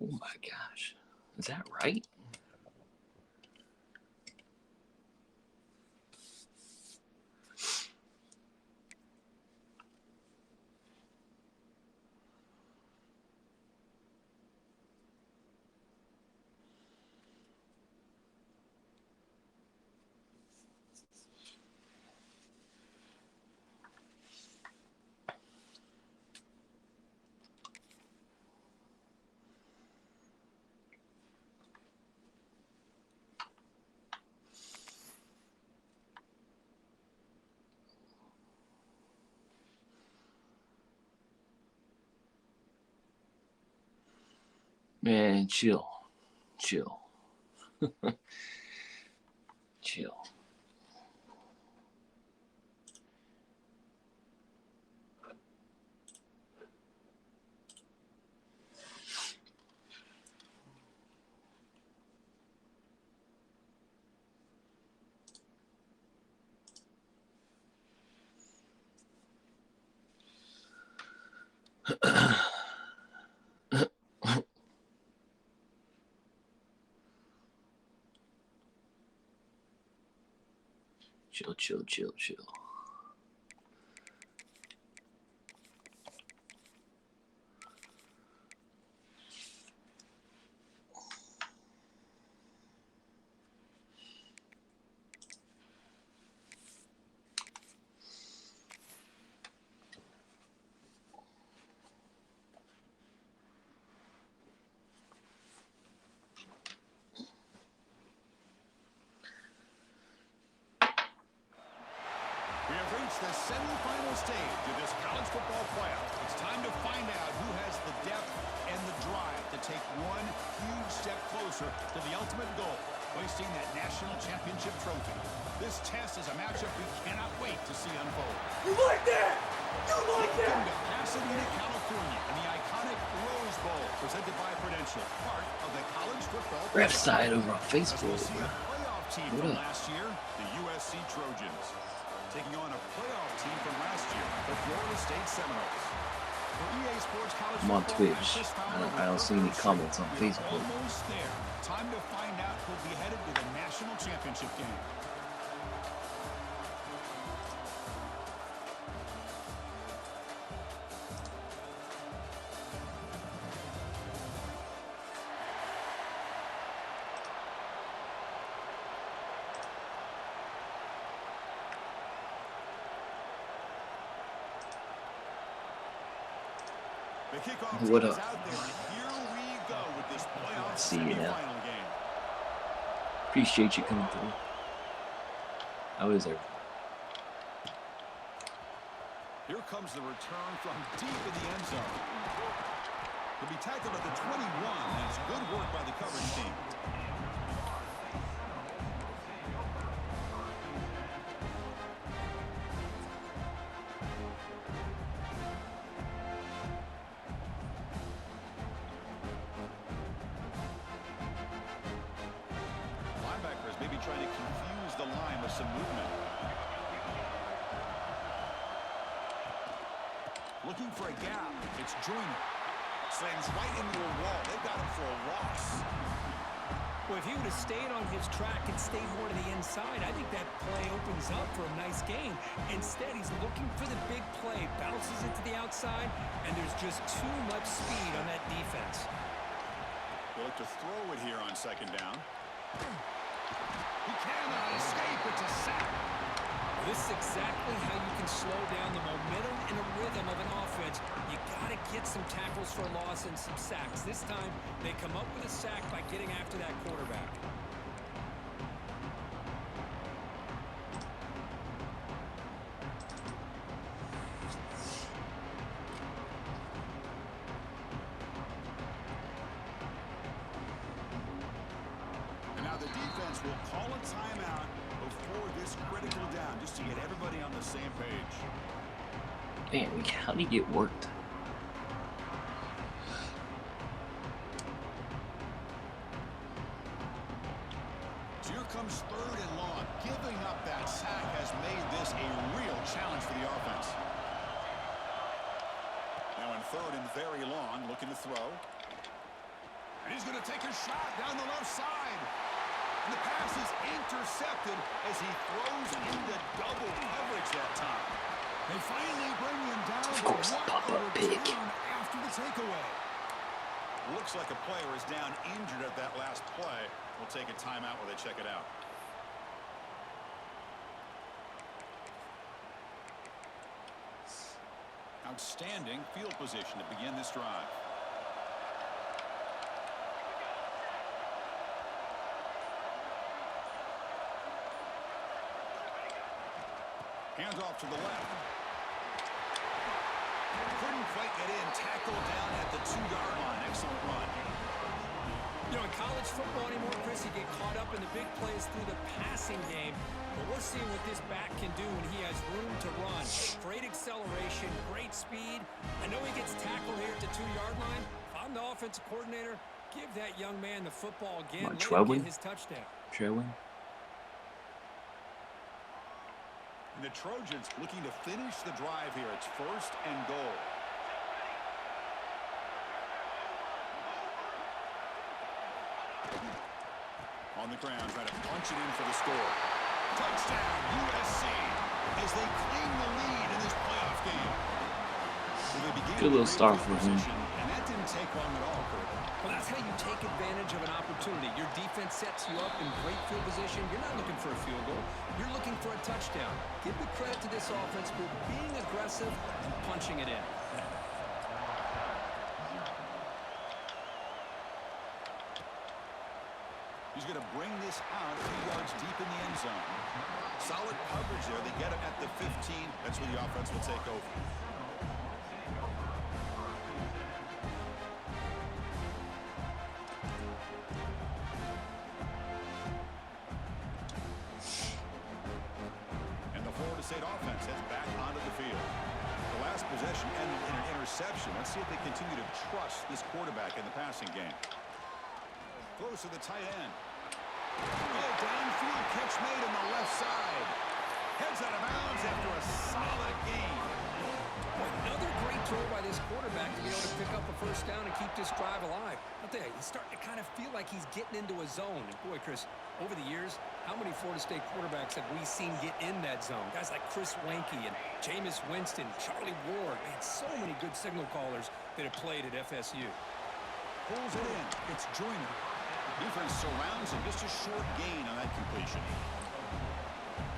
Oh my gosh. Is that right? Man, chill. Chill. Chill. Chill, chill, chill, chill. We have reached the semifinal stage of this college football playoff. It's time to find out who has the depth and the drive to take one huge step closer to the ultimate goal, hoisting that national championship trophy. This test is a matchup we cannot wait to see unfold. You like that? You like that? Welcome to Pasadena, California, in the iconic Rose Bowl, presented by Prudential, part of the college football Ref side over on As Facebook. we'll see a playoff team What from up? last year, the USC Trojans, taking on a playoff team from last year, the Florida State Seminoles. For EA Sports College I'm on Football, Twitch. this found I don't see any comments on we're Facebook. almost there. Time to find out who'll be headed to the national championship game. The kickoff What team is up? out there, and here we go with this playoff See you now. semifinal game. Appreciate you coming through. How is everything? Here comes the return from deep in the end zone. He'll be tackled at the 21. That's good work by the coverage team. Linebackers maybe trying to confuse the line with some movement. Looking for a gap. It's Joyner. Slams right into a wall. They've got him for a loss. Well, if he would have stayed on his track and stayed more to the inside, I think that play opens up for a nice gain. Instead, he's looking for the big play, bounces it to the outside, and there's just too much speed on that defense. They'll look to throw it here on second down. He cannot escape. It's a sack. This is exactly how you can slow down the momentum and a rhythm of an offense. You got to get some tackles for loss and some sacks. This time, they come up with a sack by getting after that quarterback. And now the defense will call a timeout before this critical down, just to get everybody on the same page. Man, how do you get worked? So here comes third and long. Giving up that sack has made this a real challenge for the offense. Now in third and very long, looking to throw. And he's going to take a shot down the left side. And the pass is intercepted as he throws into double coverage that time. They finally bring him down. Of course, the pop-up pick. After the takeaway. Looks like a player is down injured at that last play. We'll take a timeout while they check it out. Outstanding field position to begin this drive. Hands off to the left. Couldn't quite get in. Tackled down at the 2-yard line. Excellent run. You know, in college football anymore, Chris, you get caught up in the big plays through the passing game. But we're seeing what this back can do when he has room to run. Great acceleration, great speed. I know he gets tackled here at the 2-yard line. If I'm the offensive coordinator, give that young man the football again. Let him get his touchdown. Sherwin. And the Trojans looking to finish the drive here. It's 1st and goal. On the ground, trying to punch it in for the score. Touchdown, USC, as they claim the lead in this playoff game. Good little start for him. And that didn't take long at all, Kurt. Well, that's how you take advantage of an opportunity. Your defense sets you up in great field position. You're not looking for a field goal. You're looking for a touchdown. Give the credit to this offense for being aggressive and punching it in. He's going to bring this out 3 yards deep in the end zone. Solid coverage there. They get him at the 15. That's where the offense will take over. And the Florida State offense heads back onto the field. The last possession ended in an interception. Let's see if they continue to trust this quarterback in the passing game. Close to the tight end. Oh, downfield catch made on the left side. Heads out of bounds after a solid gain. Another great throw by this quarterback to be able to pick up a 1st down and keep this drive alive. I'll tell you, he's starting to kind of feel like he's getting into a zone. And boy, Chris, over the years, how many Florida State quarterbacks have we seen get in that zone? Guys like Chris Wanke and Jameis Winston, Charlie Ward. Man, so many good signal callers that have played at FSU. Pulls it in. It's Joyner. Defense surrounds him. Just a short gain on that completion.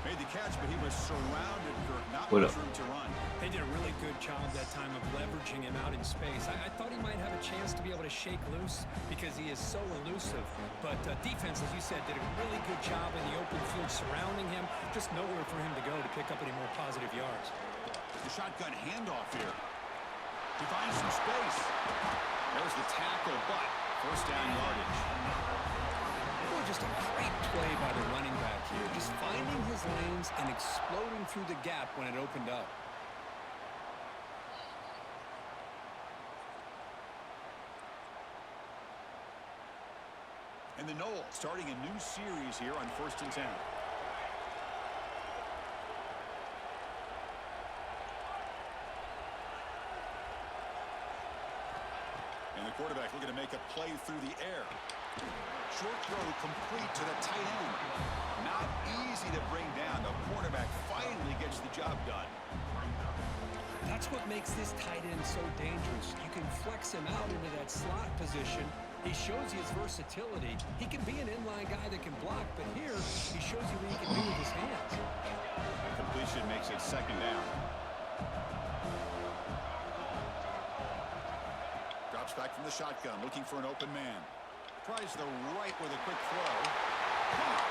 Made the catch, but he was surrounded, Kirk. Not much room to run. They did a really good job that time of leveraging him out in space. I thought he might have a chance to be able to shake loose because he is so elusive. But defense, as you said, did a really good job in the open field surrounding him. Just nowhere for him to go to pick up any more positive yards. The shotgun handoff here. He finds some space. There's the tackle, but 1st down yardage. Boy, just a great play by the running back here. Just finding his lanes and exploding through the gap when it opened up. And the Noles starting a new series here on 1st and 10. And the quarterback looking to make a play through the air. Short throw complete to the tight end. Not easy to bring down. The quarterback finally gets the job done. That's what makes this tight end so dangerous. You can flex him out into that slot position. He shows you his versatility. He can be an inline guy that can block, but here he shows you what he can do with his hands. Completion makes it 2nd down. Drops back from the shotgun, looking for an open man. Tries the right with a quick throw.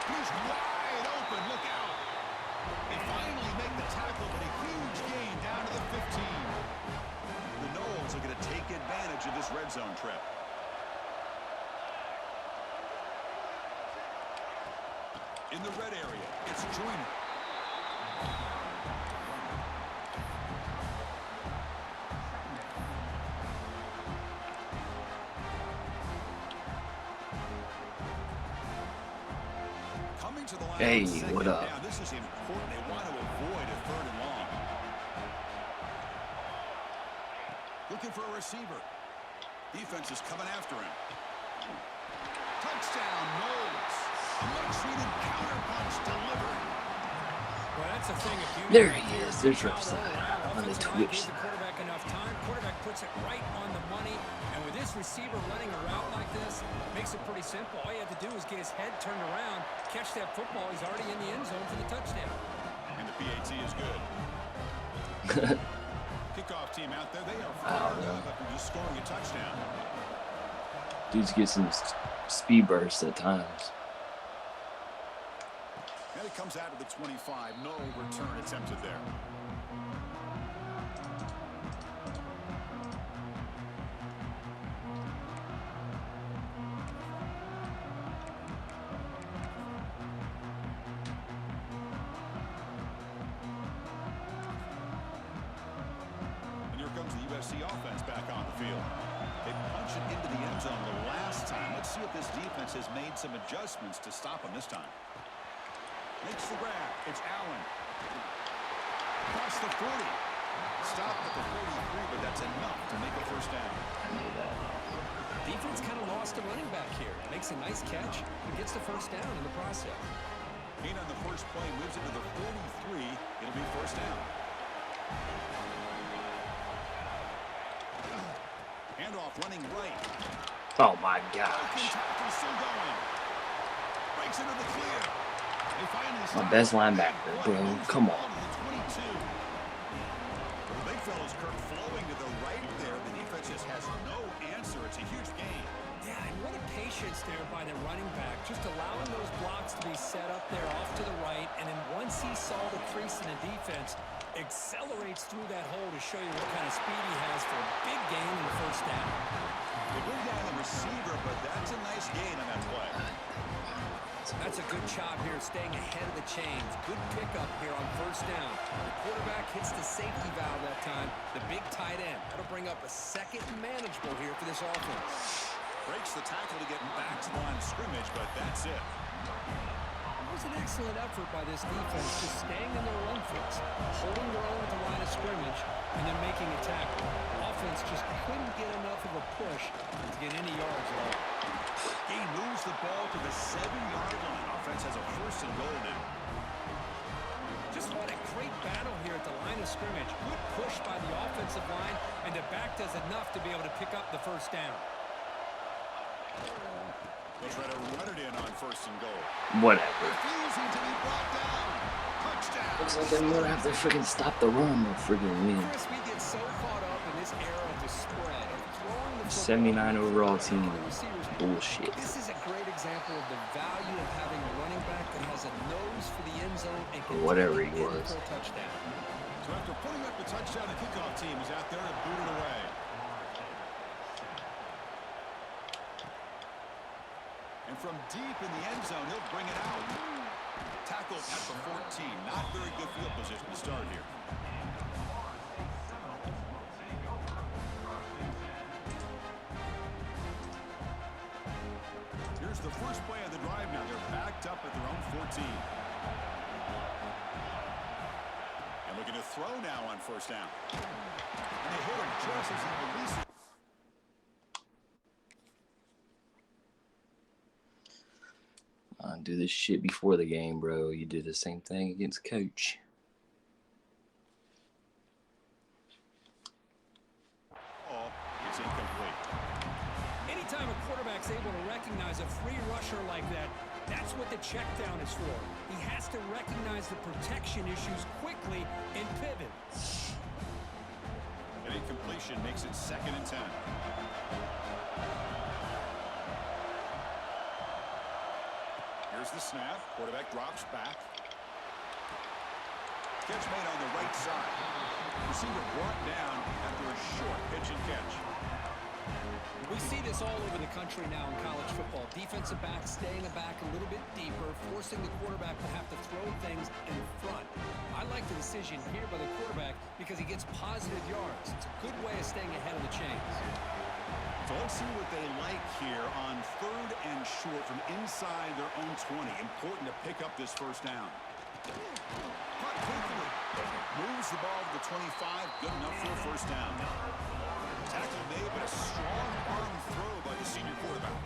He's wide open. Look out. They finally make the tackle, but a huge gain down to the 15. The Noles are going to take advantage of this red zone trip. In the red area, it's Joyner. Coming to the line. Hey, what up? Down. This is important. They want to avoid a 3rd and long. Looking for a receiver. Defense is coming after him. Counterpunch delivered. Well, that's the thing. There he is. There's left side on the twitch. The quarterback enough time. Quarterback puts it right on the money. And with this receiver running a route like this, makes it pretty simple. All you have to do is get his head turned around, catch that football. He's already in the end zone for the touchdown. And the PAT is good. Kickoff team out there. They are fired up after just scoring a touchdown. Dudes get some speed bursts at times. And it comes out of the 25. No return attempted there. And here comes the USC offense back on the field. They punched it into the end zone the last time. Let's see if this defense has made some adjustments to stop them this time. Makes the grab. It's Allen. Across the 40. Stopped at the 43, but that's enough to make a first down. I knew that. Defense kind of lost a running back here. Makes a nice catch and gets the first down in the process. Gain on the first play, moves it to the 43. It'll be first down. Handoff running right. Oh my gosh. Still going. Breaks into the clear. They finally My best linebacker, bro. Come on. The big fella's Kirk flowing to the right there. The defense just has no answer. It's a huge gain. Yeah, and what a patience there by the running back, just allowing those blocks to be set up there off to the right, and then once he saw the crease in the defense, accelerates through that hole to show you what kind of speed he has for a big gain in the first down. They bring down the receiver, but that's a nice gain on that play. That's a good job here, staying ahead of the chains. Good pickup here on first down. The quarterback hits the safety valve that time. The big tight end. That'll bring up a second and manageable here for this offense. Breaks the tackle to get back to the line of scrimmage, but that's it. It was an excellent effort by this defense, just staying in their run fits, holding their own at the line of scrimmage, and then making a tackle. Offense just couldn't get enough of a push to get any yards at all. He moves the ball to the 7-yard line. Offense has a first and goal now. Just what a great battle here at the line of scrimmage. Good push by the offensive line, and the back does enough to be able to pick up the first down. They'll try to run it in on first and goal. Whatever. Refusing to be brought down. Touchdown. Looks like I'm gonna have to freaking stop the run or freaking win. Chris, we get so caught up in this era of the spread, of throwing the 79 overall team. the receivers. Bullshit. This is a great example of the value of having a running back that has a nose for the end zone and can Whatever he take it in was. for a touchdown. So after putting up the touchdown, the kickoff team is out there to boot it away. And from deep in the end zone, he'll bring it out. Tackled at the 14. Not very good field position to start here. Here's the first play of the drive now. They're backed up at their own 14. And looking to throw now on first down. And they hit him just as he releases. Do this shit before the game, bro. You did the same thing against Coach. Oh, it's incomplete. Anytime a quarterback's able to recognize a free rusher like that, that's what the check down is for. He has to recognize the protection issues quickly and pivot. An incompletion makes it 2nd and 10. Here's the snap. Quarterback drops back. Catch made on the right side. Receiver brought down after a short pitch and catch. We see this all over the country now in college football. Defensive backs staying back a little bit deeper, forcing the quarterback to have to throw things in front. I like the decision here by the quarterback because he gets positive yards. It's a good way of staying ahead of the chains. So let's see what they like here on 3rd and short from inside their own 20. Important to pick up this first down. Caught quickly. Moves the ball to the 25. Good enough for a first down. Tackle made, but a strong arm throw by the senior quarterback.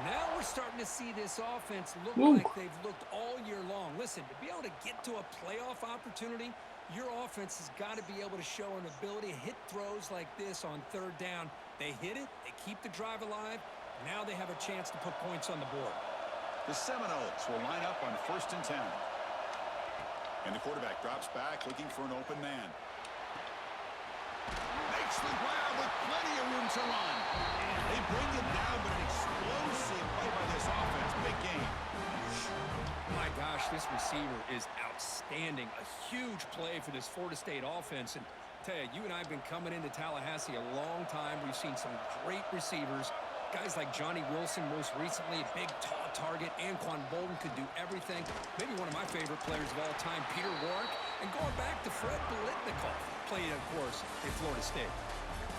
Now we're starting to see this offense look Woo. like they've looked all year long. Listen, to be able to get to a playoff opportunity, your offense has got to be able to show an ability to hit throws like this on third down. They hit it, they keep the drive alive. Now they have a chance to put points on the board. The Seminoles will line up on 1st and 10. And the quarterback drops back, looking for an open man. Makes the grab with plenty of room to run. They bring it down, but an explosive play by this offense. Big game. My gosh, this receiver is outstanding. A huge play for this Florida State offense. And tell you, you and I have been coming into Tallahassee a long time. We've seen some great receivers. Guys like Johnny Wilson, most recently, a big, tall target. Anquan Bolden could do everything. Maybe one of my favorite players of all time, Peter Warrick. And going back to Fred Biletnikoff, played, of course, at Florida State.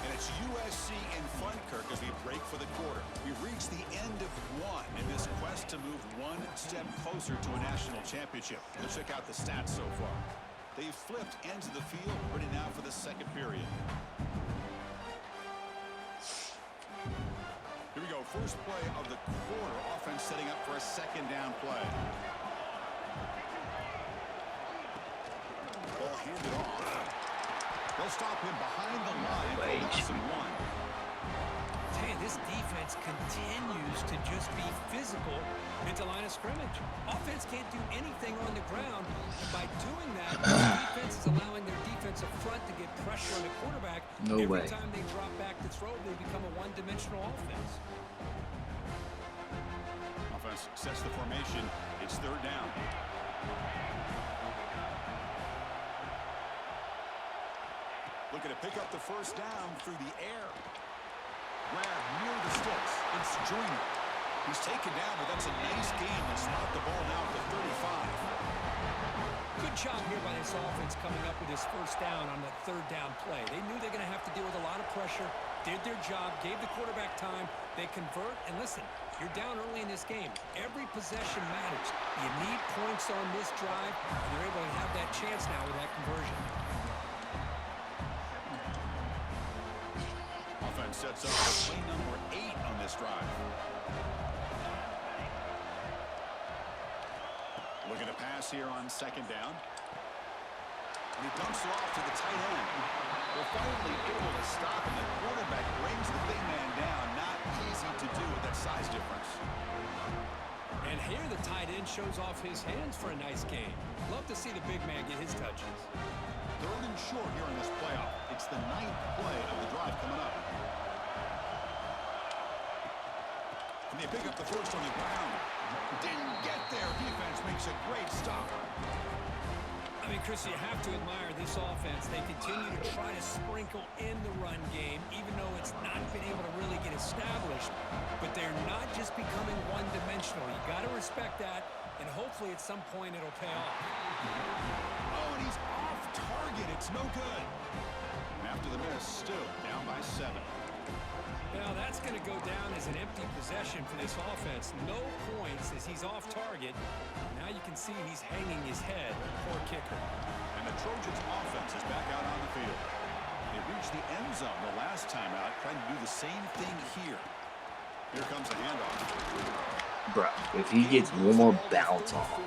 And it's USC in front, Kirk, as we break for the quarter. We've reached the end of one in this quest to move one step closer to a national championship. Let's check out the stats so far. They've flipped ends of the field, ready now for the second period. Here we go, first play of the quarter. Offense setting up for a second down play. Ball handed off. They'll stop him behind the line for loss of 1. Man, this defense continues to just be physical into line of scrimmage. Offense can't do anything on the ground. And by doing that, the defense is allowing their defensive front to get pressure on the quarterback. Every time they drop back to throw, they become a one-dimensional offense. Offense sets the formation. It's third down. Looking to pick up the first down through the air. Grab near the sticks. It's Joyner. He's taken down, but that's a nice game. They spot the ball now at the 35. Good job here by this offense coming up with his first down on the third down play. They knew they're going to have to deal with a lot of pressure, did their job, gave the quarterback time. They convert, and listen, you're down early in this game. Every possession matters. You need points on this drive, and they're able to have that chance now with that conversion. Offense sets up for play number 8 on this drive. Looking to pass here on second down. And he dumps it off to the tight end. They're finally able to stop, and the quarterback brings the big man down. Not easy to do with that size difference. And here the tight end shows off his hands for a nice game. Love to see the big man get his touches. Third and short here in this playoff. It's the 9th play of the drive coming up. And they pick up the first on the ground. Didn't get there. Defense makes a great stop. I mean, Chris, you have to admire this offense. They continue to try to sprinkle in the run game, even though it's not been able to really get established. But they're not just becoming one-dimensional. You got to respect that, and hopefully at some point it'll pay off. Oh, and he's off target. It's no good. And after the miss, still down by 7. Now that's going to go down as an empty possession for this offense. No points as he's off target. Now you can see he's hanging his head. Poor kicker. And the Trojans offense is back out on the field. They reached the end zone the last time out, trying to do the same thing here. Here comes the handoff. Bro, if he gets one more bounce off.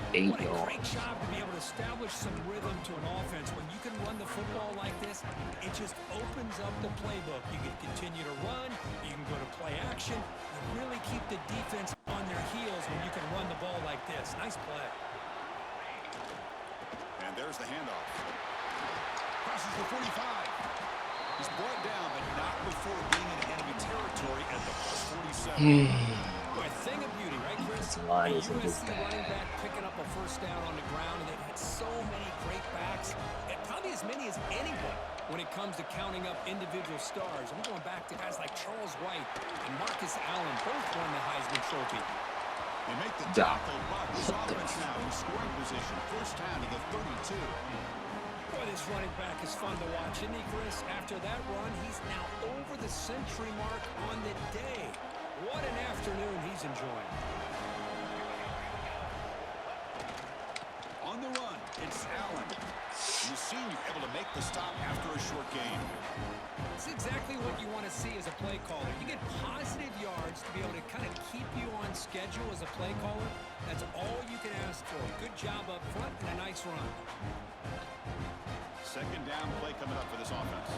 8 What a yards. great job to be able to establish some rhythm to an offense. When you can run the football like this, it just opens up the playbook. You can continue to run. You can go to play action. You really keep the defense on their heels when you can run the ball like this. Nice play. And there's the handoff. Crosses the 45. He's brought down, but not before being in enemy territory at the +47. Boy, thing of beauty, right, Chris? This line A isn't this USC running bad. back picking up a first down on the ground, and they've had so many great backs, and probably as many as anyone when it comes to counting up individual stars. I'm going back to guys like Charles White and Marcus Allen, both won the Heisman Trophy. They make the tackle, but this offense now in scoring position. First down to the 32. Boy, this running back is fun to watch, isn't he, Chris? After that run, he's now over the century mark on the day. What an afternoon he's enjoying. On the run, it's Allen. The senior able to make the stop after a short game. It's exactly what you want to see as a play caller. You get positive yards to be able to kind schedule as a play caller, that's all you can ask for. Good job up front and a nice run. Second down play coming up for this offense.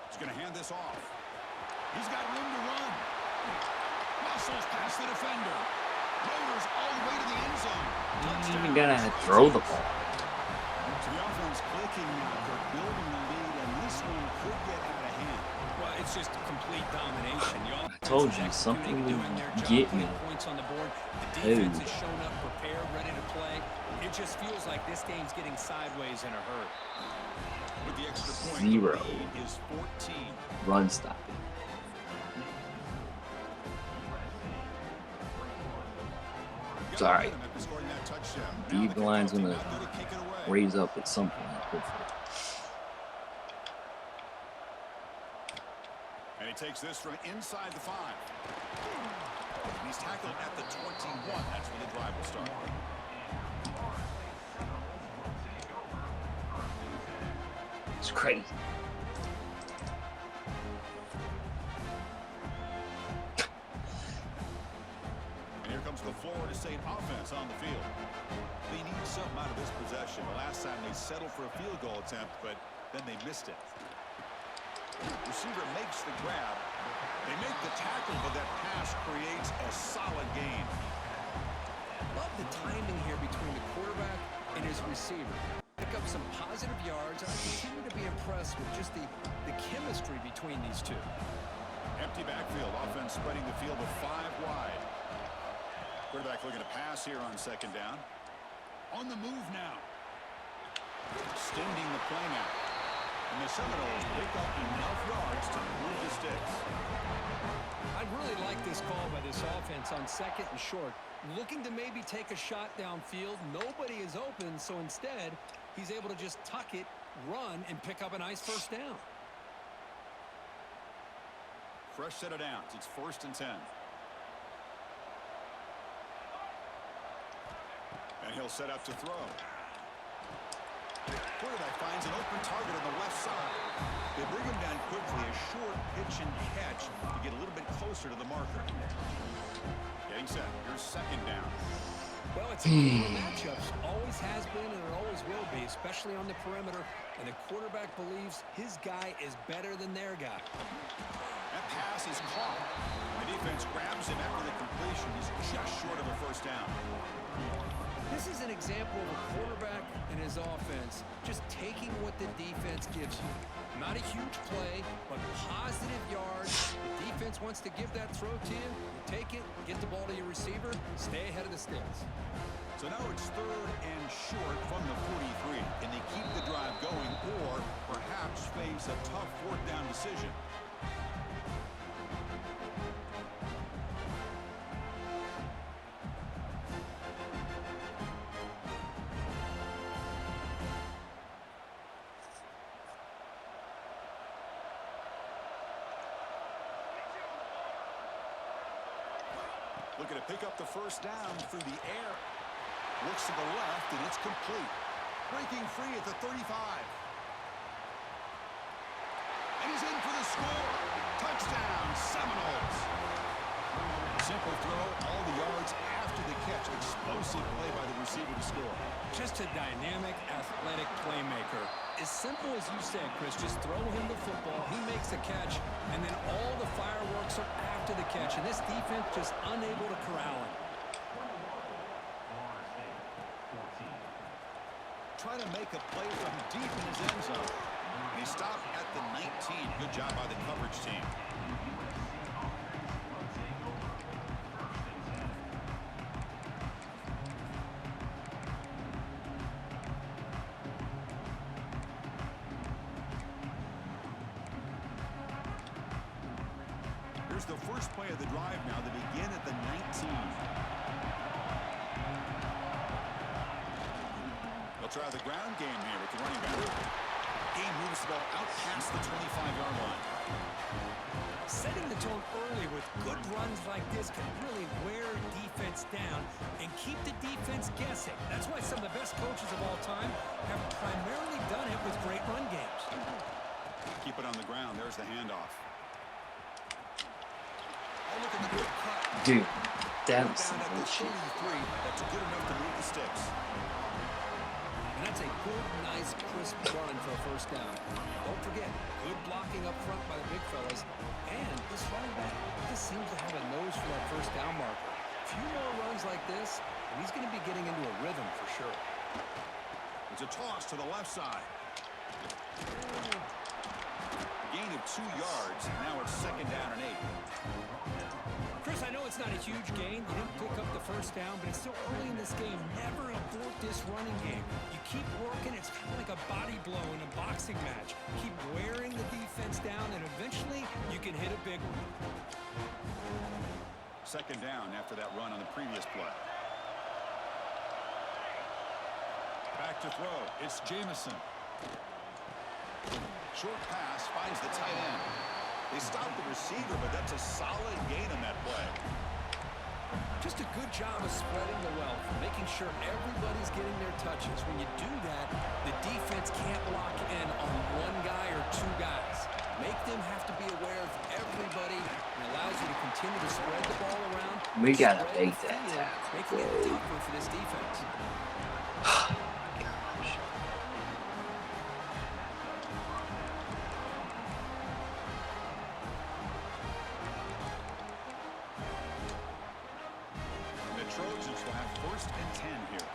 He's going to hand this off. He's got room to run. Muscles past the defender. Motors all the way to the end zone. You even gotta throw the ball. So the offense clicking now. They're building the lead, and this one could get out of hand. Well, it's just complete domination. I told you, something will get me. Points on the board. The defense has shown up prepared, ready to play. It just feels like this game's getting sideways in a hurry. With the extra point, 0 the lead is 14. run stopping. It's all right. Deep line's gonna raise up at some point, hopefully. And he takes this from inside the 5. And he's tackled at the 21. That's where the drive will start. It's crazy. And here comes the Florida State offense on the field. They need something out of this possession. The last time they settled for a field goal attempt, but then they missed it. Receiver makes the grab. They make the tackle, but that pass creates a solid gain. Love the timing here between the quarterback and his receiver. Pick up some positive yards, and I continue to be impressed with just the chemistry between these two. Empty backfield. Offense spreading the field with 5 wide. Quarterback looking to pass here on second down. On the move now. Extending the play now. And the Seminoles pick up enough yards to move the sticks. I really like this call by this offense on second and short. Looking to maybe take a shot downfield. Nobody is open, so instead, he's able to just tuck it, run, and pick up a nice first down. Fresh set of downs. It's 1st and 10. And he'll set up to throw. Quarterback finds an open target on the left side. They bring him down quickly. A short pitch and catch to get a little bit closer to the marker. Getting set. Here's second down. Well, it's a game of matchups. Always has been and it always will be, especially on the perimeter. And the quarterback believes his guy is better than their guy. That pass is caught. The defense grabs him after the completion. He's just short of a first down. This is an example of a quarterback and his offense just taking what the defense gives you. Not a huge play, but positive yards. The defense wants to give that throw to you. You take it, get the ball to your receiver, stay ahead of the sticks. So now it's 3rd and short from the 43. Can they keep the drive going or perhaps face a tough 4th down decision? Looking to pick up the first down through the air. Looks to the left, and it's complete. Breaking free at the 35. And he's in for the score. Touchdown, Seminoles. Simple throw, all the yards after the catch. Explosive play by the receiver to score. Just a dynamic, athletic playmaker. As simple as you said, Chris, just throw him the football, he makes a catch, and then all the fireworks are after the catch. And this defense just unable to corral him. Trying to make a play from deep in his end zone. And he stopped at the 19. Good job by the coverage team. Here's the first play of the drive now. They begin at the 19. They'll try the ground game here with the running back. Game moves the ball out past the 25-yard line. Setting the tone early with good runs like this can really wear defense down and keep the defense guessing. That's why some of the best coaches of all time have primarily done it with great run games. Keep it on the ground. There's the handoff. Dude, that was Down some at the bullshit. 33. That's good enough to move the sticks. And that's a good, nice, crisp run for a first down. Don't forget, good blocking up front by the big fellas. And this running back just seems to have a nose for that first down marker. A few more runs like this, and he's going to be getting into a rhythm for sure. It's a toss to the left side. Gain of 2 yards. Now it's 2nd down and 8. Chris, I know it's not a huge gain. You didn't pick up the first down, but it's still early in this game. Never abort this running game. You keep working. It's kind of like a body blow in a boxing match. Keep wearing the defense down, and eventually you can hit a big one. 2nd down after that run on the previous play. Back to throw. It's Jamison. Short pass finds the tight end. They stop the receiver, but that's a solid gain on that play. Just a good job of spreading the wealth, making sure everybody's getting their touches. When you do that, the defense can't lock in on one guy or 2 guys. Make them have to be aware of everybody, and allows you to continue to spread the ball around. We gotta spread make the that field, tackle, making it bro. tougher for this defense. The Trojans will have 1st and 10 here.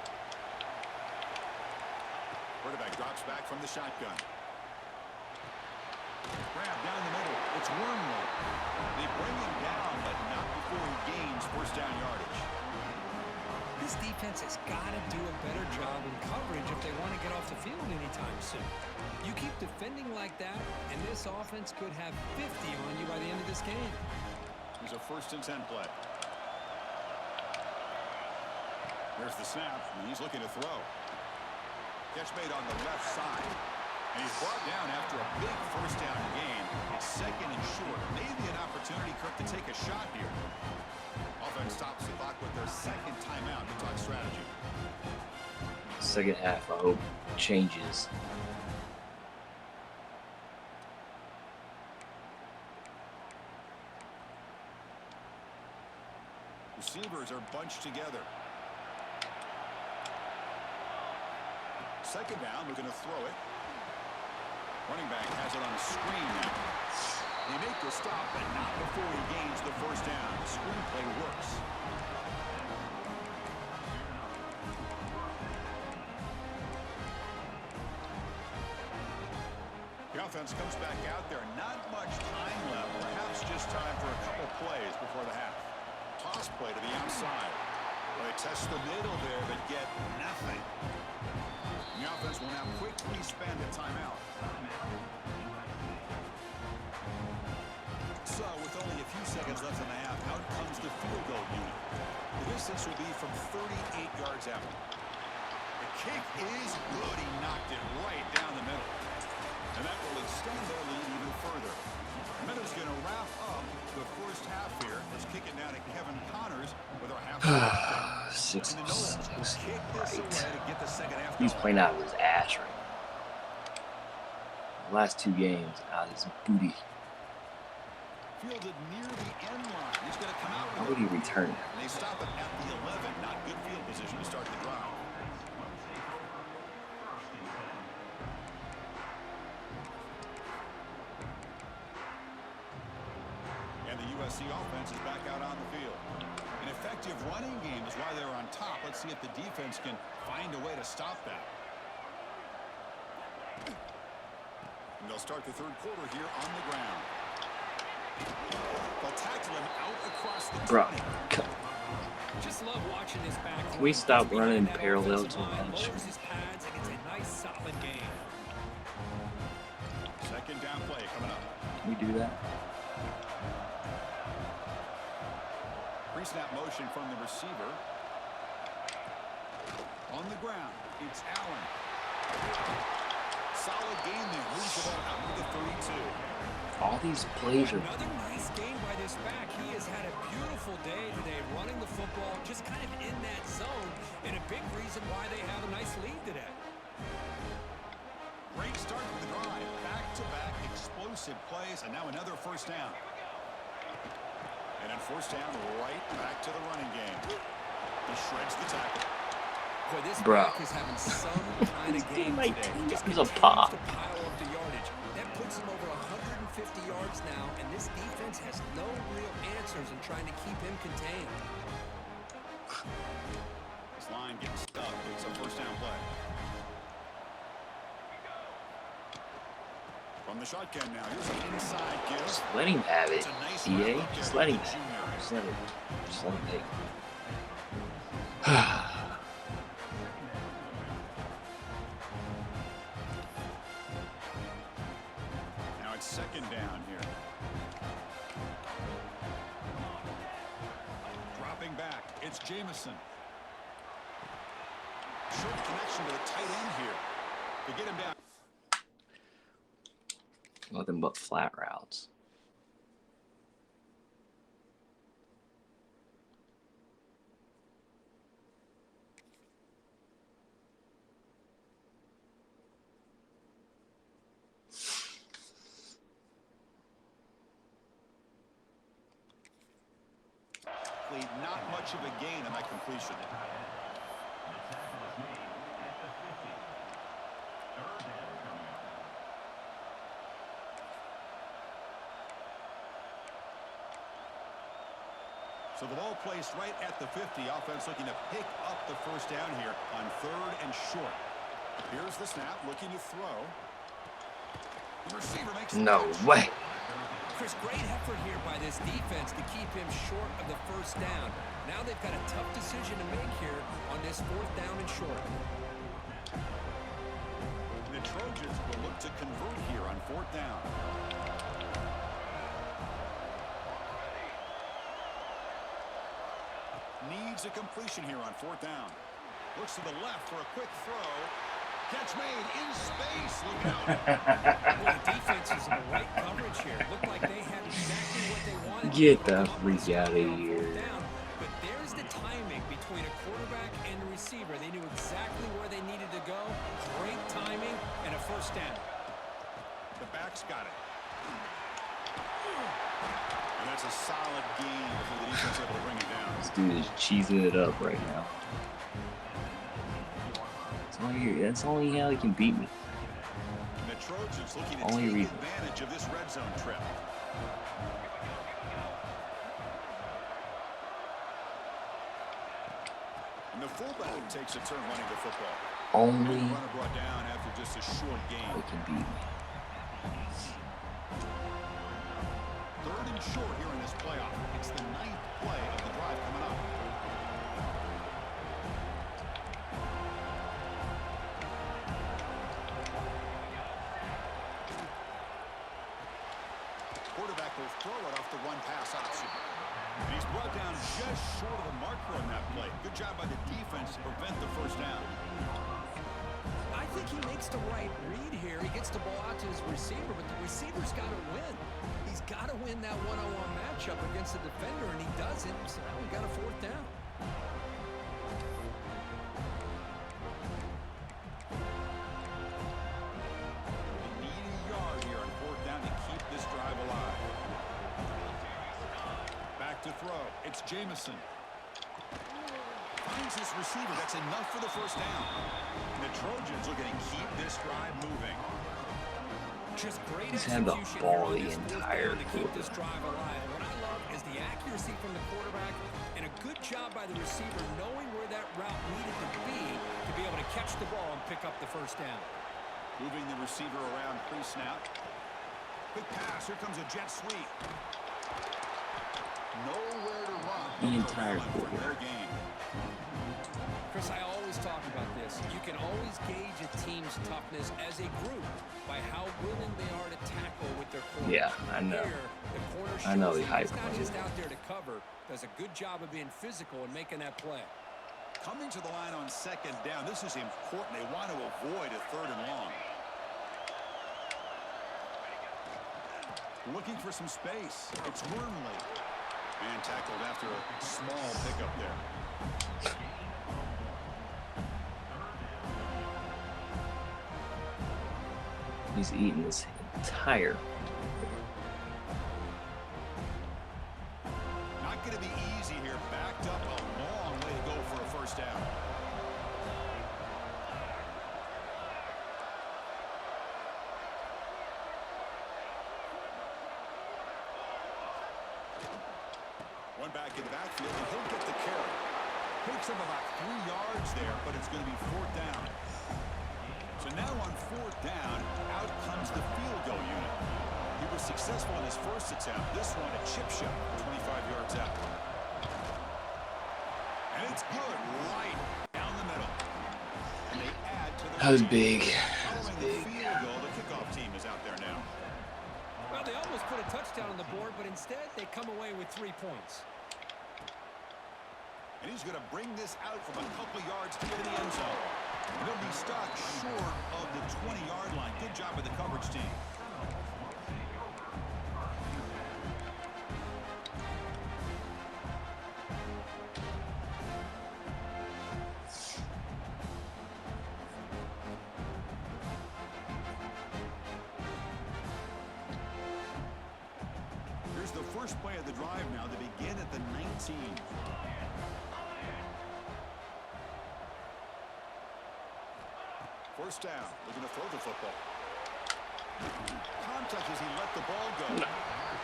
Quarterback drops back from the shotgun. Grab down the middle. It's Wormley. They bring him down, but not before he gains 1st down yardage. This defense has got to do a better job in coverage if they want to get off the field anytime soon. You keep defending like that, and this offense could have 50 on you by the end of this game. Here's a 1st and 10 play. There's the snap, and he's looking to throw. Catch made on the left side. And he's brought down after a big 1st down gain. It's 2nd and short. Maybe an opportunity, Kirk, to take a shot here. Offense stops the clock with their 2nd timeout to talk strategy. Second half, I hope, changes. Receivers are bunched together. 2nd down, looking to throw it. Running back has it on a screen now. They make the stop, but not before he gains the 1st down. The screen play works. The offense comes back out there. Not much time left. Perhaps just time for a couple plays before the half. Toss play to the outside. Well, they test the middle there, but get nothing. The offense will now quickly spend a timeout. So, with only a few seconds left in the half, out comes the field goal unit. The distance will be from 38 yards out. The kick is good. He knocked it right down the middle. And that will extend their lead even further. The Minnows going to wrap up the 1st half here. Let's kick it down to Kevin Connors with our half. 6 Kick this away to get the 2nd half He's going. playing out of his ass right now. The last 2 games, out of his booty. Fielded near the end line. He's going to come out. How would he return it? And they stop it at the 11. Not good field position to start the drive. And the USC offense is back out on the field. An effective running game is why they're on top. Let's see if the defense can find a way to stop that. And they'll start the 3rd quarter here on the ground. They'll tackle him out across the 20. Bro, Just love watching this back. can we stop running That parallel offensive to the line bench? lowers his pads, and it's a nice, solid game. 2nd down play coming up. Can we do that? Pre-snap motion from the receiver. On the ground, it's Allen. Solid game there. Moves the ball out to the 32. All these plays are Another nice game by this back. He has had a beautiful day today running the football, just kind of in that zone, and a big reason why they have a nice lead today. Great start to the drive. Back-to-back explosive plays, and now another 1st down. And on fourth down, right back to the running game. He shreds the tackle. Boy, this Bro. back is having some kind of game like today. 10 He just yards a continues pop. to pile up the yardage. That puts him over 150 yards now, and this defense has no real answers in trying to keep him contained. This line gets stuck. It's a first down play. From the shotgun now, here's an inside give. Just let him have it, It's a nice DA. wrap up Just there let him by the have it. junior. Just let him take it. Now it's second down here. Dropping back, it's Jamison. Short connection to the tight end here. To get him down. Nothing but flat routes. Not much of a gain on that completion. So the ball placed right at the 50. Offense looking to pick up the first down here on third and short. Here's the snap, looking to throw. The receiver makes the No catch. way. Chris, great effort here by this defense to keep him short of the first down. Now they've got a tough decision to make here on this fourth down and short. The Trojans will look to convert here on fourth down. Needs a completion here on fourth down. Looks to the left for a quick throw. Catch made in space. Look out. Well, the defense is in the right coverage here. Looked like they had exactly what they wanted. Get to the come up freak with a out of score on here. fourth down. But there's the timing between a quarterback and the receiver. They knew exactly where they needed to go. Great timing and a first down. The back's got it. And that's a solid gain for the defense able to bring it down. This dude is cheesing it up right now. That's only how he can beat me. And the Trojans looking to Only take reason. advantage of this red zone trip. And the fullback takes a turn running the football. Only And the runner brought down after just a short gain. he can beat me. Third and short here in this playoff. It's the 9th play of the drive coming up. Quarterback will throw it off the one-pass option. And he's brought down just short of the marker on that play. Good job by the defense to prevent the first down. I think he makes the right read here. He gets the ball out to his receiver, but the receiver's got to win. He's got to win that one-on-one matchup against the defender, and he doesn't. So now we got a fourth down. They need a yard here on fourth down to keep this drive alive. Back to throw. It's Jamison. Finds his receiver. That's enough for the first down. And the Trojans are going to keep this drive moving. Just great He's had the execution ball here on the this fourth entire down to keep this quarter. drive alive. And what I love is the accuracy from the quarterback and a good job by the receiver knowing where that route needed to be able to catch the ball and pick up the first down. Moving the receiver around pre-snap. Quick pass. Here comes a jet sweep. Nowhere to run. The entire For quarter. their game. Chris, I always talk about this. You can always gauge a team's toughness as a group by how willing they are to tackle with their quarterback. Yeah, I know. Here, the corner I know shows he that hyped he's not me. just out there to cover. Does a good job of being physical and making that play. Coming to the line on second down. This is important. They want to avoid a third and long. Looking for some space. It's Wormley. And tackled after a small pickup there. He's eating this entire. One back in the backfield, and he'll get the carry. Picks up about 3 yards there, but it's going to be 4th down. So now on 4th down, out comes the field goal unit. He was successful in his first attempt. This one, a chip shot, 25 yards out. And it's good, right down the middle. And they add to the That was big. Following the field goal, the kickoff team is out there now. Well, they almost put a touchdown on the board, but instead they come away with 3 points. And he's going to bring this out from a couple yards to the end zone. And he'll be stuck short of the 20-yard line. Good job by the coverage team. Here's the first play of the drive now. They begin at the 19. First down, looking to throw the football. Contact as he let the ball go.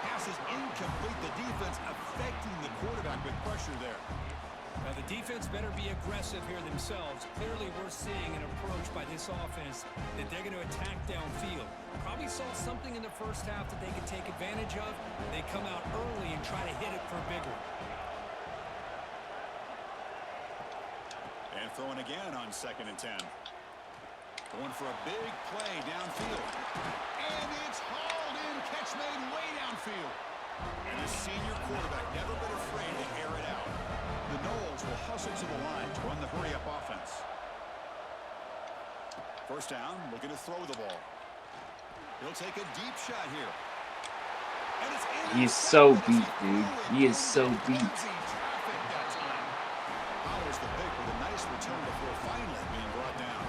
Pass is incomplete. The defense affecting the quarterback with pressure there. Now the defense better be aggressive here themselves. Clearly we're seeing an approach by this offense that they're going to attack downfield. Probably saw something in the first half that they could take advantage of. They come out early and try to hit it for a big one. And throwing again on 2nd and 10. Going for a big play downfield. And it's hauled in. Catch made way downfield. And the senior quarterback never been afraid to air it out. The Noles will hustle to the line to run the hurry-up offense. First down, looking to throw the ball. He'll take a deep shot here. And it's He is so beat, dude. He is so beat. Powers the pick with a nice return before finally being brought down.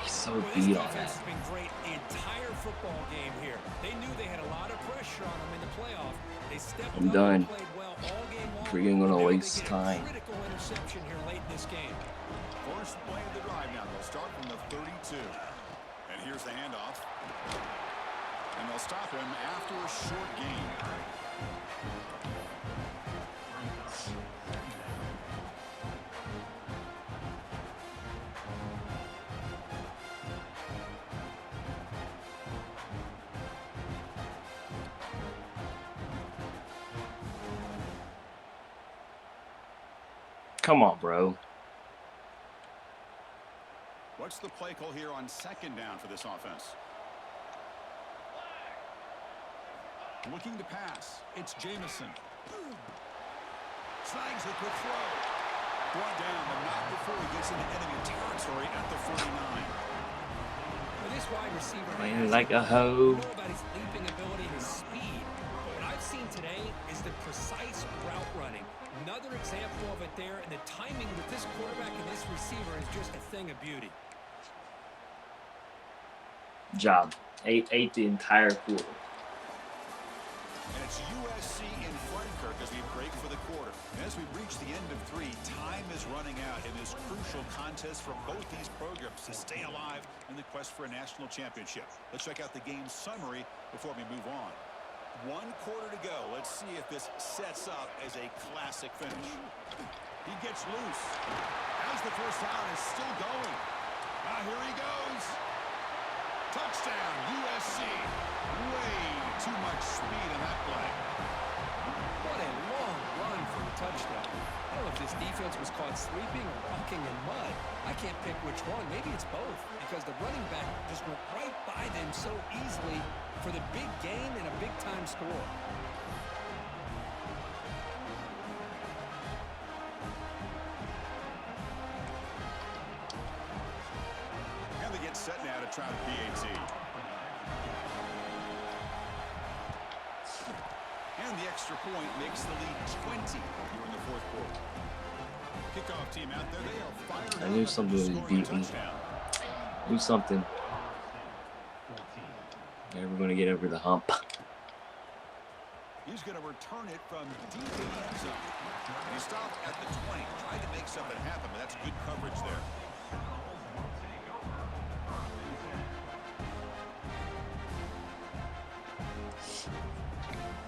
He's so Well, this beat on defense that. has been great the entire football game here. They knew they had a lot of pressure on them in the playoff. They stepped I'm up done. and played well all game long. Freaking gonna Now they waste get a time. critical interception here late in this game. First play of the drive now. They'll start from the 32. And here's the handoff. And they'll stop him after a short gain. Come on, bro. What's the play call here on 2nd down for this offense? Looking to pass. It's Jamison. Snags a quick throw. Brought down, but not before he gets into enemy territory at the 49. Well, this wide receiver Playing like a hoe. know about his leaping ability and his speed. But what I've seen today is the precise route running. Another example of it there, and the timing with this quarterback and this receiver is just a thing of beauty. Job. Ate the entire quarter. And it's USC in front, Kirk, as we break for the quarter. And as we reach the end of 3, time is running out in this crucial contest for both these programs to stay alive in the quest for a national championship. Let's check out the game summary before we move on. 1 quarter to go. Let's see if this sets up as a classic finish. He gets loose. As the first down is still going. Now here he goes. Touchdown, USC. Way too much speed in that play. What a long run for a touchdown. I don't know if this defense was caught sleeping or walking in mud. I can't pick which one. Maybe it's both, because the running back just went right by them so easily for the big gain and a big-time score. And they get set now to try the PAT. And the extra point makes the lead 20 here in the 4th quarter. Kickoff team out there, they are fired I up knew after something would scoring a beat me. touchdown. Do something. Never gonna get over the hump. He's going to return it from deep in the end zone. He stopped at the 20, tried to make something happen, but that's good coverage there.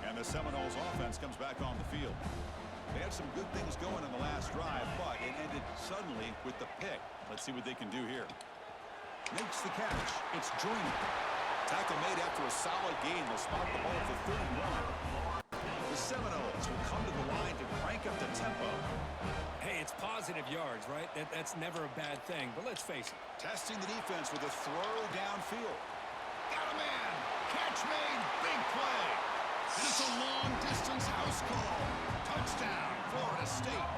And the Seminoles offense comes back on the field. They had some good things going on the last drive, but it ended suddenly with the pick. Let's see what they can do here. Makes the catch. It's Joyner. Tackle made after a solid gain. They'll spot the ball for 31. The Seminoles will come to the line to crank up the tempo. Hey, it's positive yards, right? That's never a bad thing. But let's face it. Testing the defense with a throw downfield. Got a man. Catch made. Big play. And it's a long-distance house call. Touchdown, Florida State.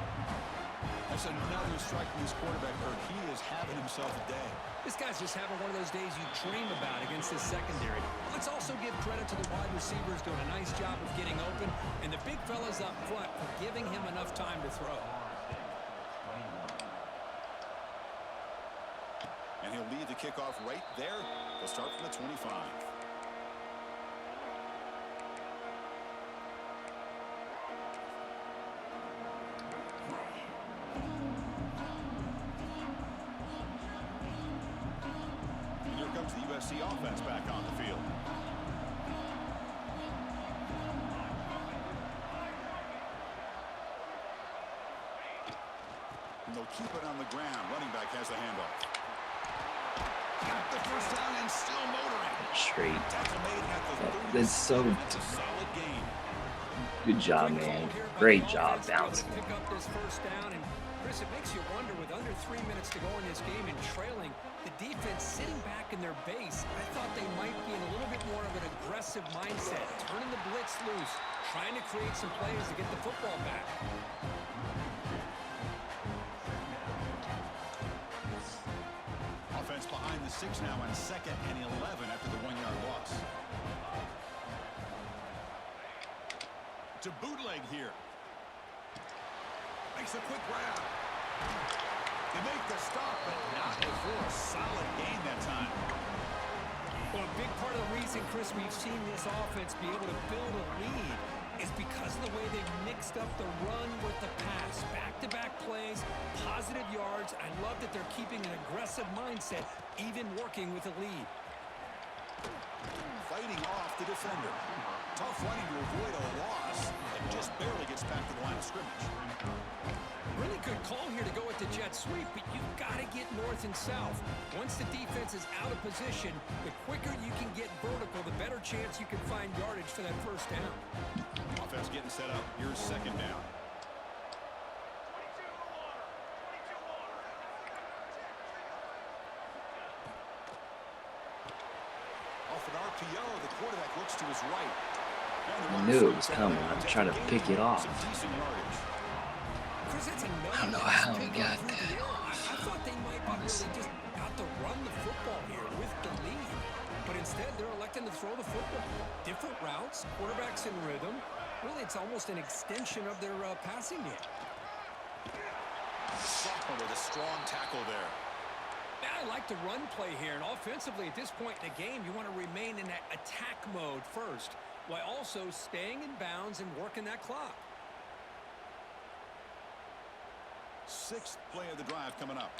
That's another strike from this quarterback, Kirk. He is having himself a day. This guy's just having one of those days you dream about against this secondary. Let's also give credit to the wide receivers doing a nice job of getting open, and the big fellas up front for giving him enough time to throw. And he'll lead the kickoff right there. They'll start from the 25. The USC offense back on the field. And they'll keep it on the ground. Running back has the handoff. Got the first down and still motoring. Straight. Tackle made at the 30. That's so That's a solid gain. good job, man. Great job bouncing. Pick up this first down, and Chris, it makes you wonder with under 3 minutes to go in this game and trailing, the defense sitting back in their base. I thought they might be in a little bit more of an aggressive mindset, turning the blitz loose, trying to create some plays to get the football back. Offense behind the 6 now on 2nd and 11 after the 1-yard loss. To bootleg here. Makes a quick grab. They make the stop, but not before a solid gain that time. Well, a big part of the reason, Chris, we've seen this offense be able to build a lead is because of the way they've mixed up the run with the pass. Back-to-back plays, positive yards. I love that they're keeping an aggressive mindset, even working with a lead. Fighting off the defender. Tough running to avoid a loss and just barely gets back to the line of scrimmage. Really good call here to go with the jet sweep, but you've got to get north and south. Once the defense is out of position, the quicker you can get vertical, the better chance you can find yardage for that first down. Offense getting set up. Here's 2nd down. Off an RPO, the quarterback looks to his right. I knew it was coming. I'm trying to pick it off. I don't know how he got that off. I thought they might be really just out to run the football here with the lead. But instead, they're electing to throw the football. Different routes, quarterbacks in rhythm. Really, it's almost an extension of their passing game. Sophomore with a strong tackle there. I like the run play here, and offensively at this point in the game, you want to remain in that attack mode first, while also staying in bounds and working that clock. 6th play of the drive coming up.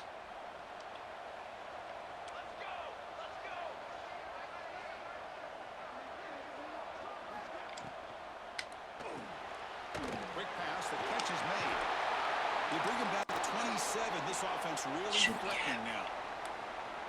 Quick pass, the catch is made. They bring him back to 27. This offense really threatening now.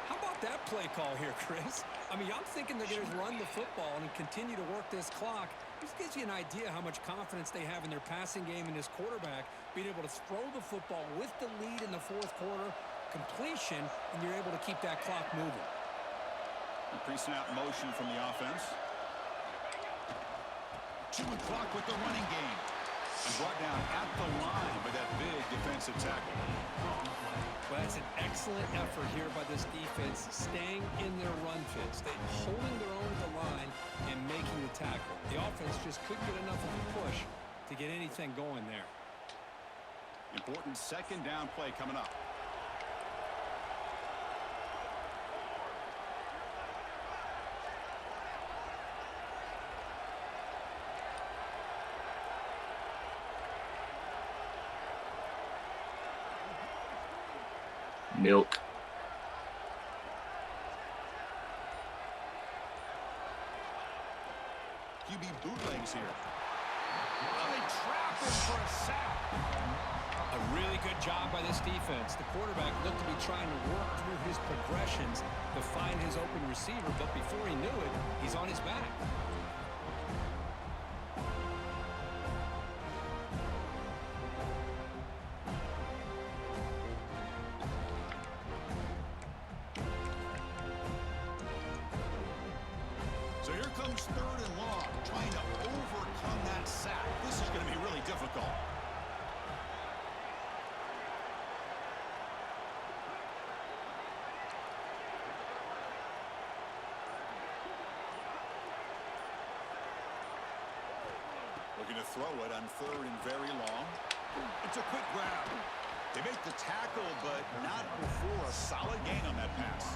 How about that play call here, Chris? I mean, I'm thinking they're going to run the football and continue to work this clock. This gives you an idea how much confidence they have in their passing game and this quarterback being able to throw the football with the lead in the 4th quarter, completion, and you're able to keep that clock moving. Increasing out motion from the offense. Chewing clock with the running game. And brought down at the line by that big defensive tackle. Well, that's an excellent effort here by this defense, staying in their run fits. They're holding their own at the line and making the tackle. The offense just couldn't get enough of a push to get anything going there. Important 2nd down play coming up. Milk. QB bootlegs here. Well, they trap him for a sack. A really good job by this defense. The quarterback looked to be trying to work through his progressions to find his open receiver, but before he knew it, he's on his back. So here comes 3rd and long, trying to overcome that sack. This is going to be really difficult. Looking to throw it on 3rd and very long. It's a quick grab. They make the tackle, but not before a solid gain on that pass.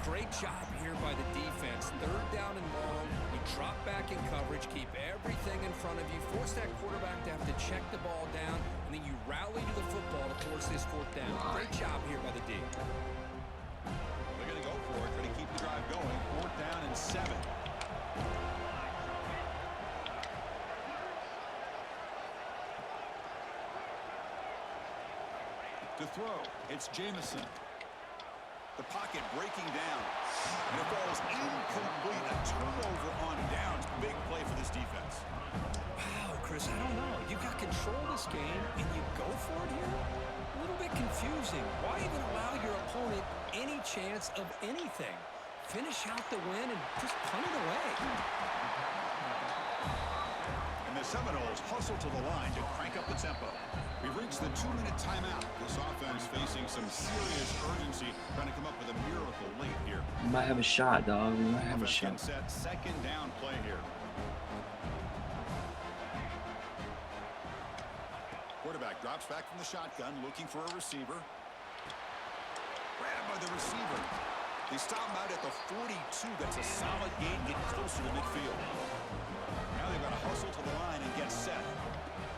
Great job here by the defense. 3rd down and long. You drop back in coverage, keep everything in front of you, force that quarterback to have to check the ball down, and then you rally to the football to force this 4th down. Great job here by the D. They're going to go for it, try to keep the drive going. 4th down and 7. To throw, it's Jamison. The pocket breaking down. And it falls incomplete. A turnover on downs. Big play for this defense. Wow, Chris, I don't know. You got control of this game, and you go for it here? A little bit confusing. Why even allow your opponent any chance of anything? Finish out the win and just punt it away. And the Seminoles hustle to the line to crank up the tempo. We've reached the 2-minute timeout. This offense facing some serious urgency, trying to come up with a miracle late here. We might have a shot, dog. We might have a shot. Set, 2nd down play here. Quarterback drops back from the shotgun, looking for a receiver. Grabbed by the receiver. They stop him out at the 42. That's a solid gain, getting closer to midfield. Now they've got to hustle to the line and get set.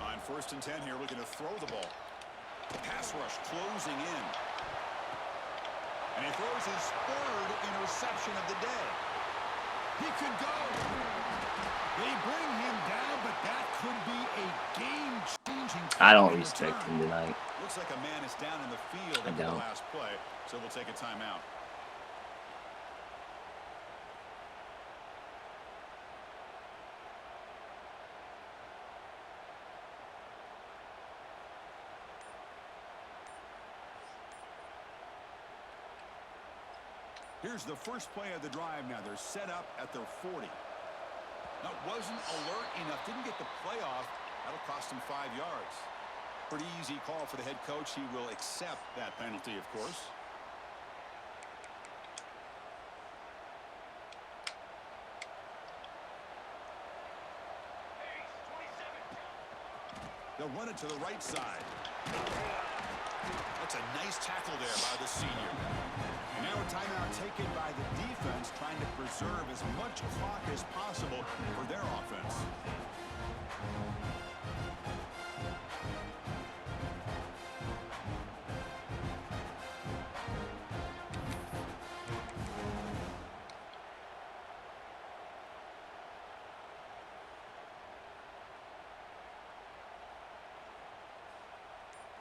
On 1st and 10 here, looking to throw the ball. Pass rush closing in. And he throws his 3rd interception of the day. He could go. They bring him down, but that could be a game-changing. I don't respect him tonight. Looks like a man is down in the field at the last play, so we'll take a timeout. Here's the first play of the drive now. They're set up at their 40. Now, wasn't alert enough. Didn't get the play off. That'll cost him 5 yards. Pretty easy call for the head coach. He will accept that penalty, of course. They'll run it to the right side. That's a nice tackle there by the senior. And now a timeout taken by the defense, trying to preserve as much clock as possible for their offense.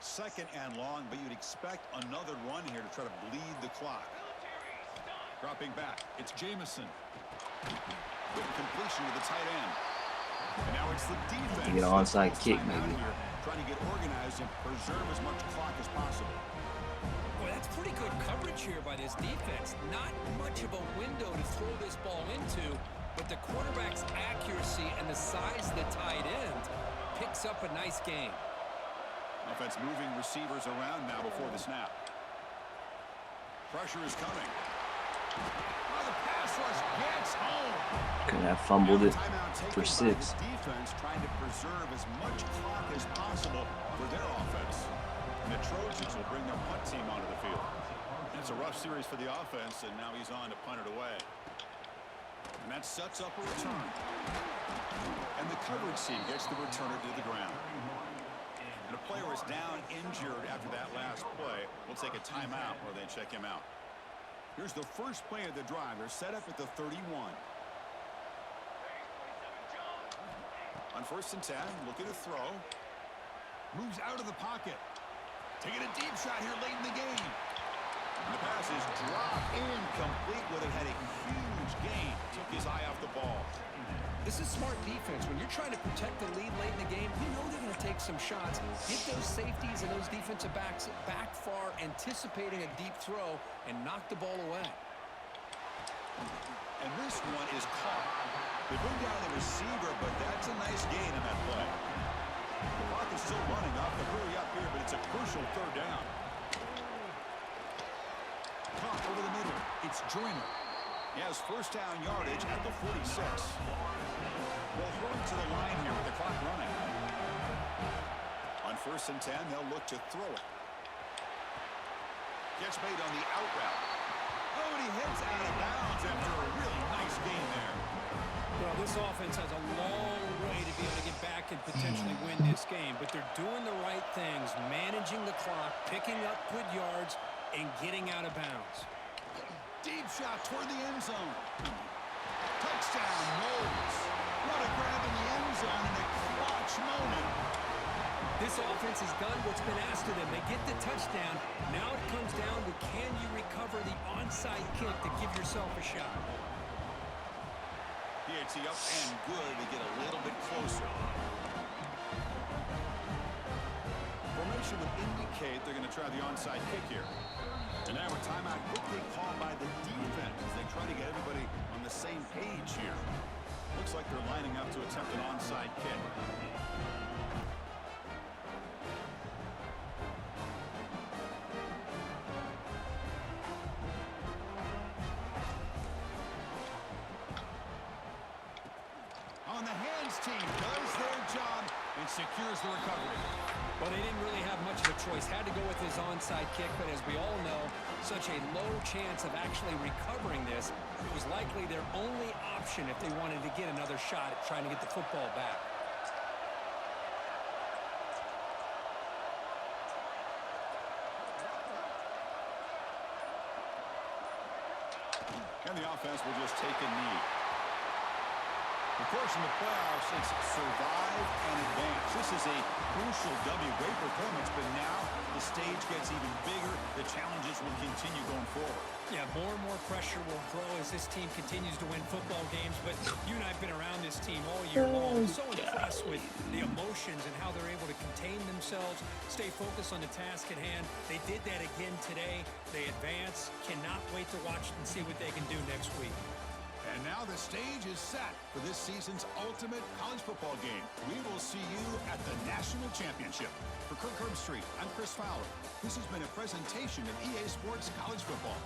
Second and long, but you'd expect another run here to try to bleed the clock. Dropping back, it's Jamison. Good completion to the tight end. And now it's the defense. You get an onside kick, maybe. Trying to get organized and preserve as much clock as possible. Boy, that's pretty good coverage here by this defense. Not much of a window to throw this ball into, but the quarterback's accuracy and the size of the tight end picks up a nice gain. Offense moving receivers around now before the snap. Pressure is coming. Well, the pass rush gets home. Could have fumbled it for 6. Defense trying to preserve as much clock as possible for their offense. And the Trojans will bring their punt team onto the field. And it's a rough series for the offense, and now he's on to punt it away. And that sets up a return. And the coverage team gets the returner to the ground. And a player is down injured after that last play. We'll take a timeout while they check him out. Here's the first play of the drive. They're set up at the 31. A On 1st and 10, looking to throw. Moves out of the pocket. Taking a deep shot here late in the game. And the pass is dropped incomplete. Would have had a huge gain. Took his eye off the ball. This is smart defense. When you're trying to protect the lead late in the game, you know they're going to take some shots. Get those safeties and those defensive backs back far, anticipating a deep throw, and knock the ball away. And this one is caught. They bring down the receiver, but that's a nice gain in that play. The clock is still running off the hurry up here, but it's a crucial 3rd down. Caught over the middle. It's Joyner. He has 1st down yardage at the 46. They'll hurry to the line here with the clock running. On 1st and 10, they'll look to throw it. Catch made on the out route. Oh, and he heads out of bounds after a really nice gain there. Well, this offense has a long way to be able to get back and potentially win this game, but they're doing the right things, managing the clock, picking up good yards, and getting out of bounds. Deep shot toward the end zone. Touchdown, Knowles. What a grab in the end zone in a clutch moment. This offense has done what's been asked of them. They get the touchdown. Now it comes down to, can you recover the onside kick to give yourself a shot? PAT up and good to get a little bit closer. Formation would indicate they're going to try the onside kick here. And now a timeout quickly called by the defense as they try to get everybody on the same page here. Looks like they're lining up to attempt an onside kick. On the hands team does their job and secures the recovery. Well, they didn't really have much of a choice. Had to go with his onside kick, but as we all know, such a low chance of actually recovering this. It was likely their only option if they wanted to get another shot at trying to get the football back. And the offense will just take a knee. Of course, in the playoffs, it's survive and advance. This is a crucial W. Great performance, but now the stage gets even bigger. The challenges will continue going forward. Yeah, more and more pressure will grow as this team continues to win football games. But you and I have been around this team all year long. I'm so impressed with the emotions and how they're able to contain themselves, stay focused on the task at hand. They did that again today. They advance. Cannot wait to watch and see what they can do next week. And now the stage is set for this season's ultimate college football game. We will see you at the National Championship. For Kirk Herbstreit, I'm Chris Fowler. This has been a presentation of EA Sports College Football.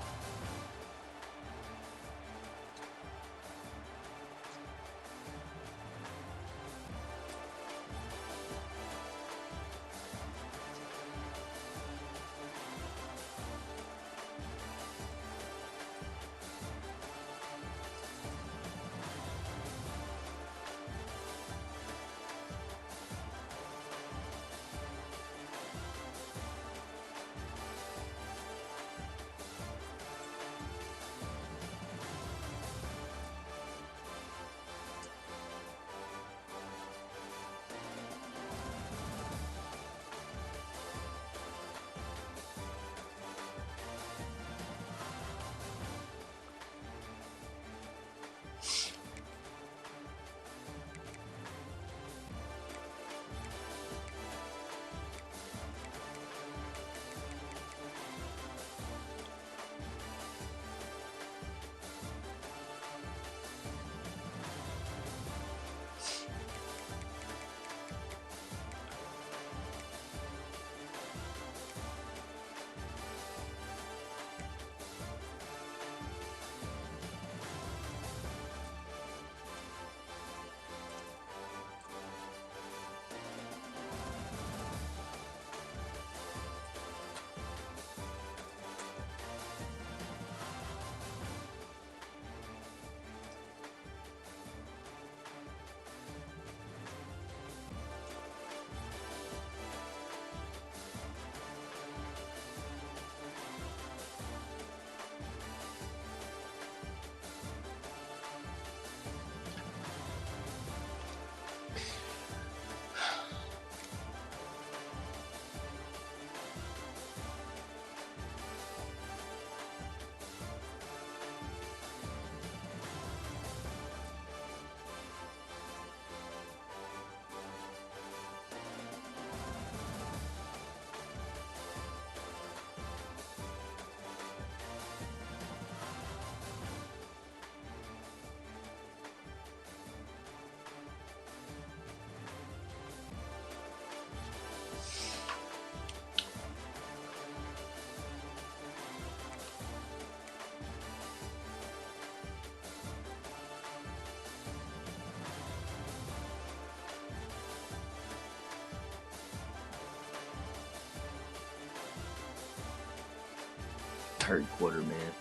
Third quarter, man.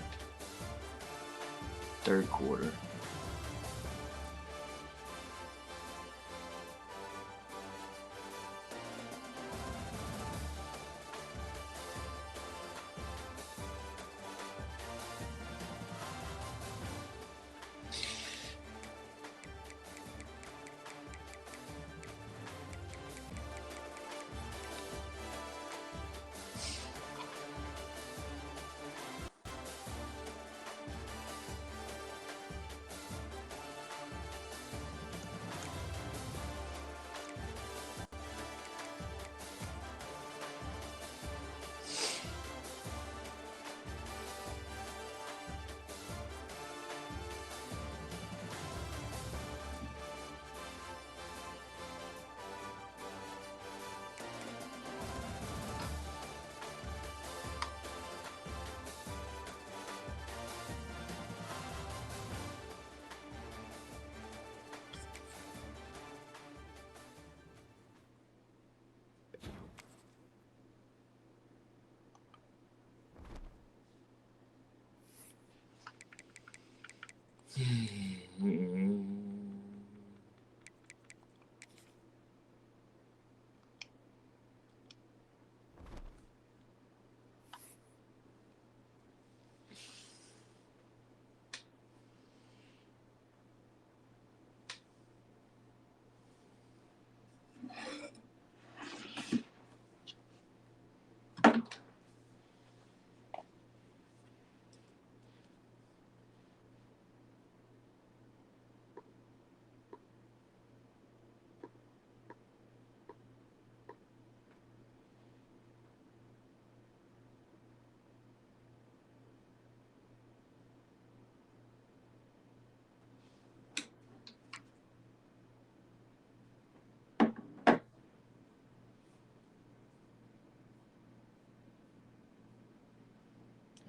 Third quarter.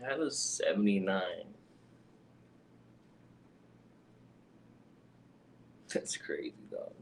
That was 79. That's crazy, dog.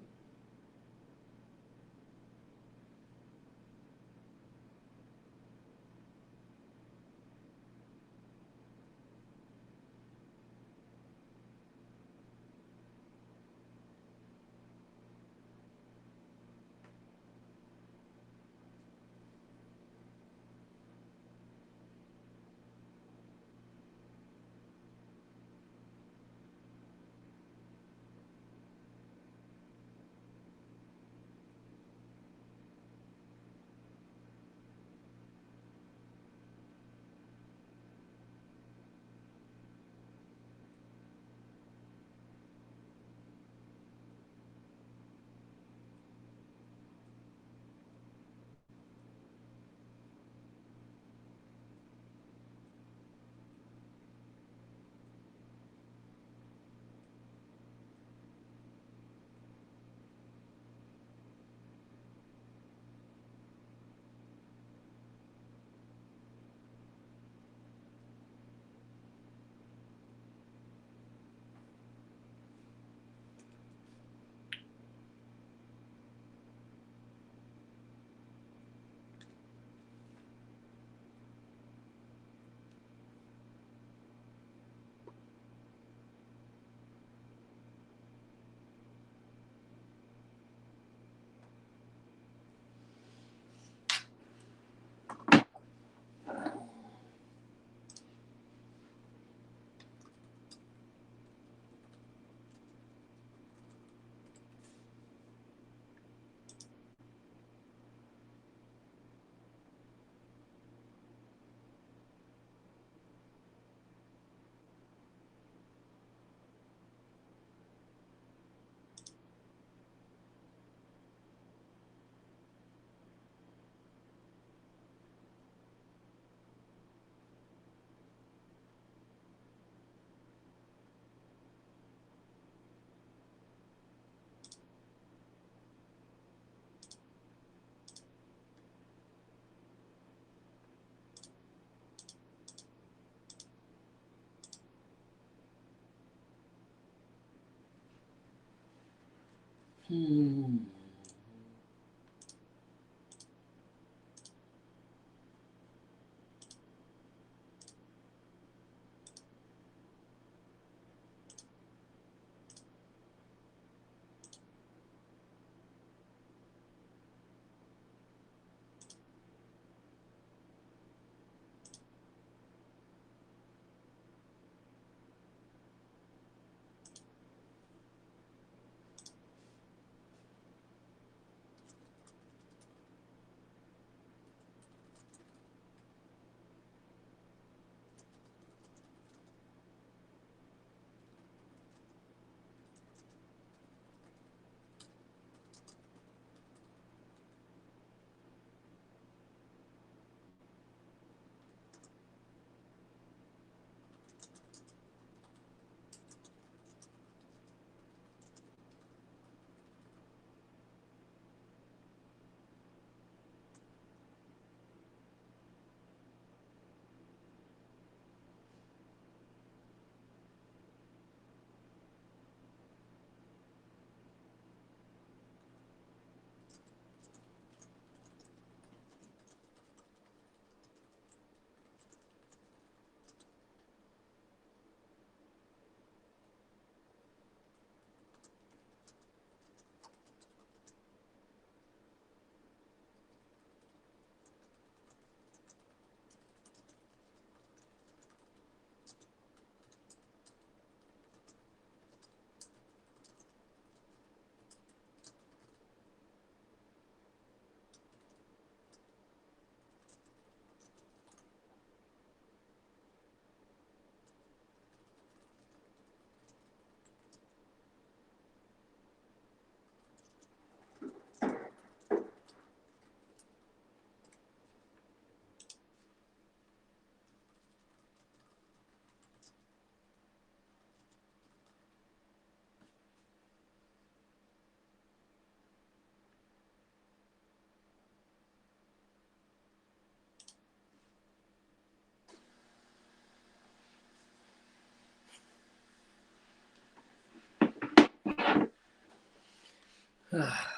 Ah.